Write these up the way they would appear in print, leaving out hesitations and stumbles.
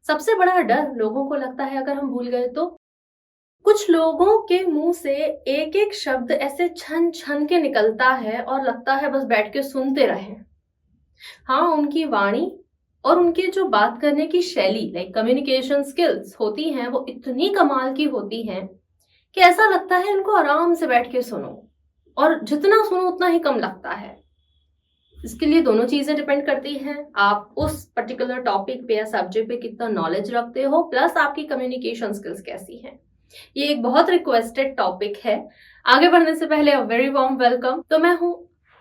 सबसे बड़ा डर लोगों को लगता है अगर हम भूल गए तो। कुछ लोगों के मुंह से एक एक शब्द ऐसे छन छन के निकलता है और लगता है बस बैठ के सुनते रहें। हाँ, उनकी वाणी और उनकी जो बात करने की शैली लाइक कम्युनिकेशन स्किल्स होती हैं वो इतनी कमाल की होती हैं कि ऐसा लगता है इनको आराम से बैठ के सुनो, और जितना सुनो उतना ही कम लगता है। इसके लिए दोनों चीजें डिपेंड करती हैं, आप उस पर्टिकुलर टॉपिक पे या सब्जेक्ट पे कितना नॉलेज रखते हो, प्लस आपकी कम्युनिकेशन स्किल्स कैसी हैं। ये एक बहुत रिक्वेस्टेड टॉपिक है। आगे बढ़ने से पहले अ वेरी वार्म वेलकम। तो मैं हूँ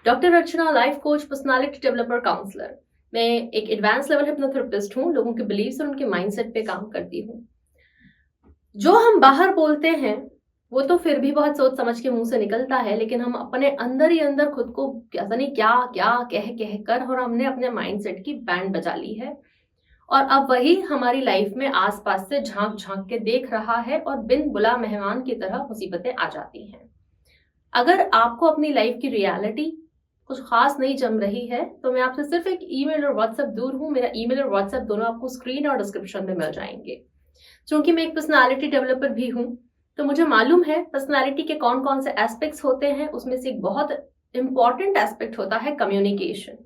doctor Archana, life coach, personality developer, counsellor. मैं एक एडवांस लेवल हिप्नोथेरेपिस्ट हूँ, लोगों के बिलीव्स और उनके माइंडसेट पे काम करती हूँ। जो हम बाहर बोलते हैं वो तो फिर भी बहुत सोच समझ के मुंह से निकलता है, लेकिन हम अपने अंदर ही अंदर खुद को पता नहीं क्या क्या कह कह कर और हमने अपने माइंडसेट की बैंड बजा ली है, और अब वही हमारी लाइफ में आसपास से झांक झांक के देख रहा है और बिन बुला मेहमान की तरह मुसीबतें आ जाती हैं। अगर आपको अपनी लाइफ की रियलिटी कुछ खास नहीं जम रही है तो मैं आपसे सिर्फ एक ईमेल और व्हाट्सएप दूर हूँ। मेरा ईमेल और व्हाट्सएप दोनों आपको स्क्रीन और डिस्क्रिप्शन में मिल जाएंगे। क्योंकि मैं एक पर्सनालिटी डेवलपर भी हूँ तो मुझे मालूम है पर्सनालिटी के कौन कौन से एस्पेक्ट्स होते हैं। उसमें से एक बहुत इंपॉर्टेंट एस्पेक्ट होता है कम्युनिकेशन।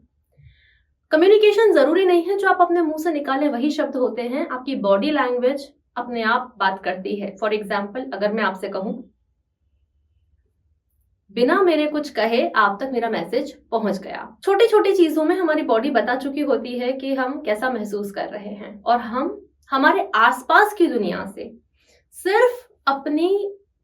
कम्युनिकेशन जरूरी नहीं है जो आप अपने मुंह से निकालें वही शब्द होते हैं, आपकी बॉडी लैंग्वेज अपने आप बात करती है। फॉर एग्जाम्पल, अगर मैं आपसे कहूं बिना मेरे कुछ कहे आप तक मेरा मैसेज पहुंच गया, छोटी छोटी चीजों में हमारी बॉडी बता चुकी होती है कि हम कैसा महसूस कर रहे हैं, और हम हमारे आसपास की दुनिया से सिर्फ अपनी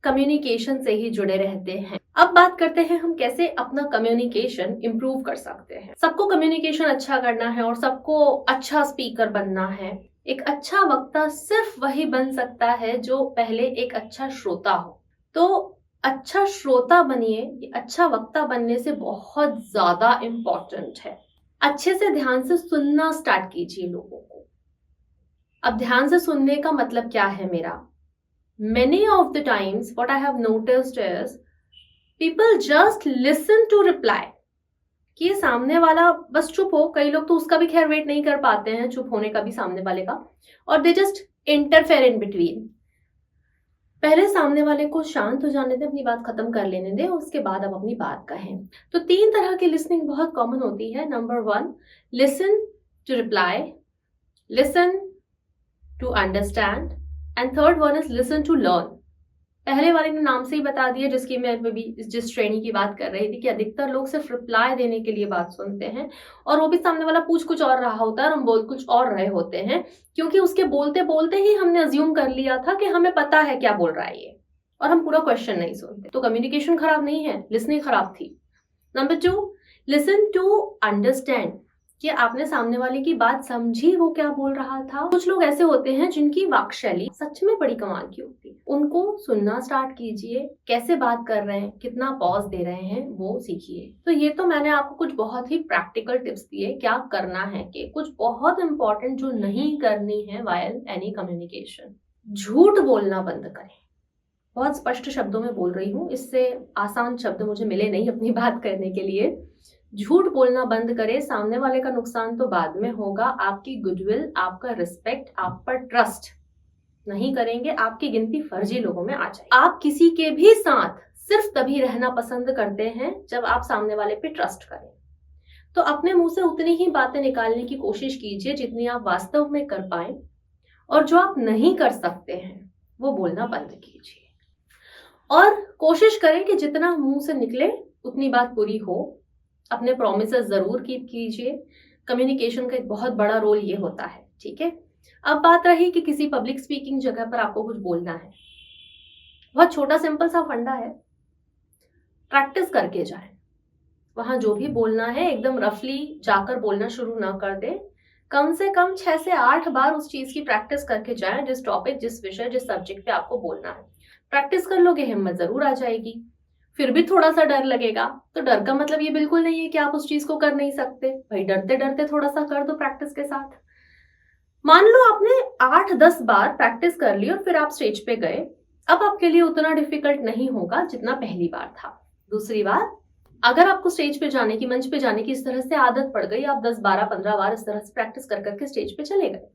कम्युनिकेशन से ही जुड़े रहते हैं। अब बात करते हैं हम कैसे अपना कम्युनिकेशन इंप्रूव कर सकते हैं। सबको कम्युनिकेशन अच्छा करना है और सबको अच्छा स्पीकर बनना है। एक अच्छा वक्ता सिर्फ वही बन सकता है जो पहले एक अच्छा श्रोता हो। तो अच्छा श्रोता बनिए, ये अच्छा वक्ता बनने से बहुत ज्यादा इंपॉर्टेंट है। अच्छे से ध्यान से सुनना स्टार्ट कीजिए लोगों को। अब ध्यान से सुनने का मतलब क्या है मेरा? Many of the times what I have noticed is people just listen to reply, कि ये सामने वाला बस चुप हो। कई लोग तो उसका भी खैर वेट नहीं कर पाते हैं, चुप होने का भी सामने वाले का, और they just interfere in between. पहले सामने वाले को शांत हो जाने दे, अपनी बात खत्म कर लेने दे, उसके बाद आप अपनी बात कहें। तो 3 तरह की लिसनिंग बहुत कॉमन होती है। Number 1, listen to reply, listen to understand, and third one is listen to learn. पहले वाले ने नाम से ही बता दिया, जिसकी मैं भी जिस श्रेणी की बात कर रही थी, कि अधिकतर लोग सिर्फ रिप्लाई देने के लिए बात सुनते हैं, और वो भी सामने वाला पूछ कुछ और रहा होता है और हम बोल कुछ और रहे होते हैं, क्योंकि उसके बोलते बोलते ही हमने अज्यूम कर लिया था कि हमें पता है क्या बोल रहा है ये, और हम पूरा क्वेश्चन नहीं सुनते। तो कम्युनिकेशन खराब नहीं है, लिसनिंग खराब थी। नंबर 2, लिसन टू अंडरस्टैंड, कि आपने सामने वाले की बात समझी, वो क्या बोल रहा था। कुछ लोग ऐसे होते हैं जिनकी वाक शैली सच में बड़ी कमाल की होती है। उनको सुनना स्टार्ट कीजिए, कैसे बात कर रहे हैं, कितना पॉज दे रहे हैं, वो सीखिए। तो ये तो मैंने आपको कुछ बहुत ही प्रैक्टिकल टिप्स दिए क्या करना है, कि कुछ बहुत इंपॉर्टेंट जो नहीं करनी है वाइल एनी कम्युनिकेशन। झूठ बोलना बंद करें। बहुत स्पष्ट शब्दों में बोल रही हूँ, इससे आसान शब्द मुझे मिले नहीं अपनी बात करने के लिए। झूठ बोलना बंद करें। सामने वाले का नुकसान तो बाद में होगा, आपकी गुडविल, आपका रिस्पेक्ट, आप पर ट्रस्ट नहीं करेंगे, आपकी गिनती फर्जी लोगों में आ जाए। आप किसी के भी साथ सिर्फ तभी रहना पसंद करते हैं जब आप सामने वाले पे ट्रस्ट करें। तो अपने मुंह से उतनी ही बातें निकालने की कोशिश कीजिए जितनी आप वास्तव में कर पाए, और जो आप नहीं कर सकते हैं वो बोलना बंद कीजिए, और कोशिश करें कि जितना मुंह से निकले उतनी बात पूरी हो। अपने प्रोमिसेस जरूर कीप कीजिए। कम्युनिकेशन का एक बहुत बड़ा रोल ये होता है, ठीक है। अब बात रही कि किसी पब्लिक स्पीकिंग जगह पर आपको कुछ बोलना है। बहुत छोटा सिंपल सा फंडा है, प्रैक्टिस करके जाएं। वहां जो भी बोलना है एकदम रफली जाकर बोलना शुरू ना कर दे। कम से कम 6 से 8 बार उस चीज की प्रैक्टिस करके जाएं, जिस टॉपिक, जिस विषय, जिस सब्जेक्ट पे आपको बोलना है। प्रैक्टिस कर लोगे, हिम्मत जरूर आ जाएगी। फिर भी थोड़ा सा डर लगेगा, तो डर का मतलब ये बिल्कुल नहीं है कि आप उस चीज को कर नहीं सकते। भाई डरते डरते थोड़ा सा कर दो प्रैक्टिस के साथ। मान लो आपने 8-10 बार प्रैक्टिस कर ली और फिर आप स्टेज पे गए। अब आपके लिए उतना डिफिकल्ट नहीं होगा जितना पहली बार था। दूसरी बार, अगर आपको स्टेज पे जाने की, मंच पे जाने की इस तरह से आदत पड़ गई, आप 10, 12, 15 बार इस तरह से प्रैक्टिस कर करके स्टेज पे चले गए,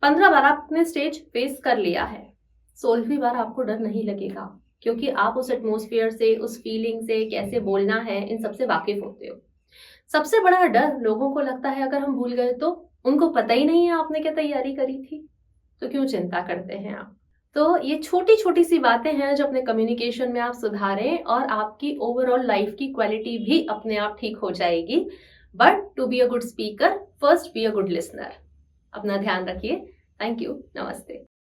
15 बार आपने स्टेज फेस कर लिया है, 16वीं बार आपको डर नहीं लगेगा, क्योंकि आप उस एटमॉस्फेयर से, उस फीलिंग से, कैसे बोलना है, इन सबसे वाकिफ होते हो। सबसे बड़ा डर लोगों को लगता है अगर हम भूल गए तो, उनको पता ही नहीं है आपने क्या तैयारी करी थी, तो क्यों चिंता करते हैं आप। तो ये छोटी छोटी सी बातें हैं जो अपने कम्युनिकेशन में आप सुधारें और आपकी ओवरऑल लाइफ की क्वालिटी भी अपने आप ठीक हो जाएगी। But to be a good speaker, first be a good listener. अपना ध्यान रखिए। Thank you. नमस्ते।